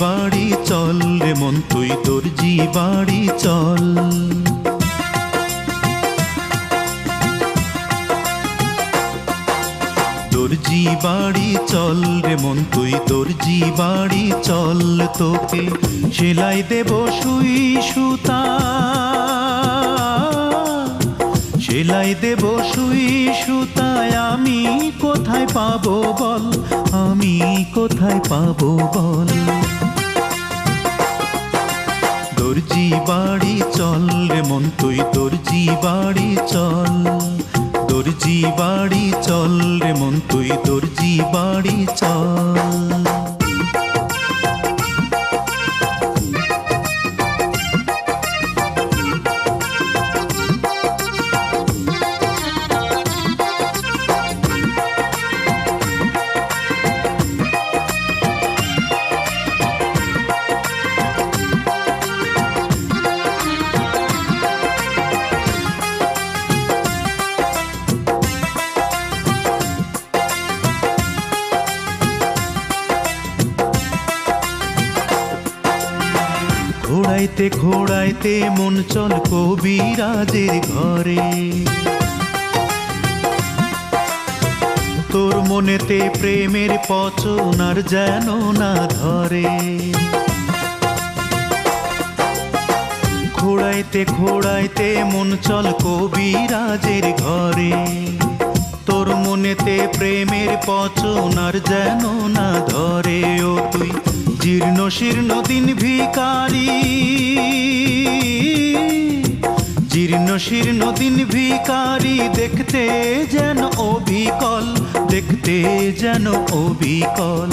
বাড়ি চল রে মন তুই দর্জি বাড়ি চল। দর্জি বাড়ি চল রে মন তুই দর্জি বাড়ি চল, তোকে সেলাই দেব সুই সুতা, সেলাই দেব সুই সুতায় আমি কোথায় পাবো বল, আমি কোথায় পাবো বল। দর্জি বাড়ি চল রে মন তুই দর্জি বাড়ি চল, দর্জি বাড়ি চল রে মন তুই দর্জি বাড়ি চল। ঘোড়াইতে ঘোড়াইতে মন চল কবিরাজের ঘরে, তোর মনেতে প্রেমের পচন আর যেন না ধরে। ঘোড়াইতে ঘোড়াইতে মন চল কবিরাজের ঘরে, তোর মনেতে প্রেমের পচন আর যেন না ধরে। ও তুই জীর্ণ শীর্ণ দিন ভিখারি, জীর্ণ শীর্ণ দিন ভিখারি, দেখতে যেন অবিকল, দেখতে যেন অবিকল।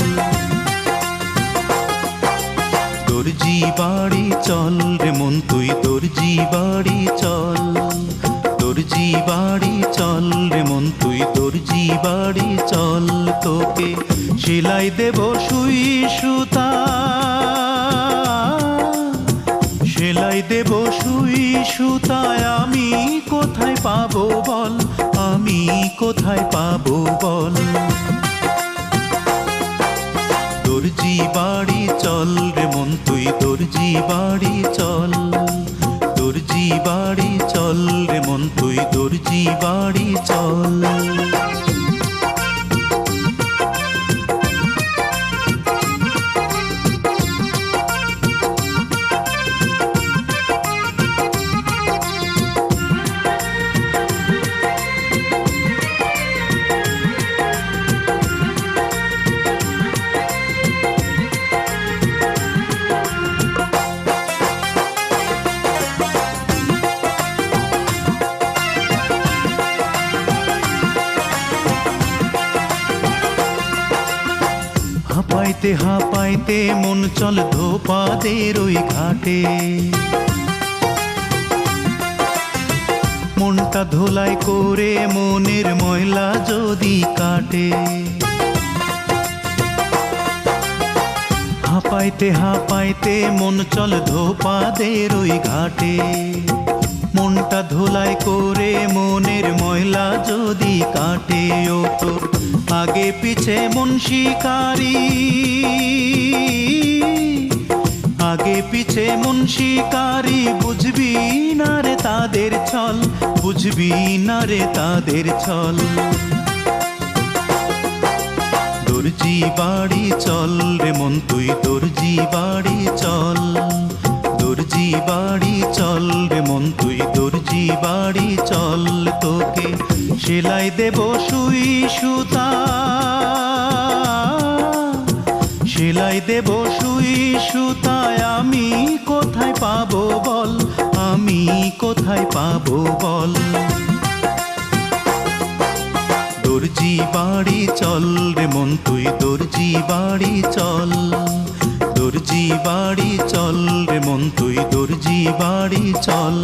দর্জি বাড়ি চল রে মন তুই দর্জি বাড়ি চল, দর্জি বাড়ি চল রে মন তুই দর্জি বাড়ি চল, তোকে সেলাই দেব সুই সুতা, সেলাই দেব সুই সুতায় আমি কোথায় পাবো বল, আমি কোথায় পাবো বল। দর্জি বাড়ি চল রে মন তুই দর্জি বাড়ি চল, দর্জি বাড়ি চল রে মন তুই দর্জি বাড়ি চল। হাঁপাইতে হাঁপাইতে মন চল ধোপাদের ওই ঘাটে, মনটা ধোলাই করে মনের ময়লা যদি কাটে। হাঁপাইতে হাঁপাইতে মন চল ধোপাদের ওই ঘাটে, মনটা ধোলাই করে মনের ময়লা যদি কাটে। ও তো আগে পিছে মন শিকারি, আগে পিছে মন শিকারি, বুঝবি না রে তাদের ছল, বুঝবি না রে তাদের ছল। দর্জি বাড়ি চল রে মন তুই দর্জি বাড়ি চল, দর্জি বাড়ি চল রে মন তুই দর্জি বাড়ি চল, তোকে সেলাই দেব সুই সুতা, সেলাই দেব সুই সুতায় আমি কোথায় পাবো বল, আমি কোথায় পাবো বল। দর্জি বাড়ি চল রে মন তুই দর্জি বাড়ি চল, দর্জি বাড়ি চল রে মন তুই দর্জি বাড়ি চল।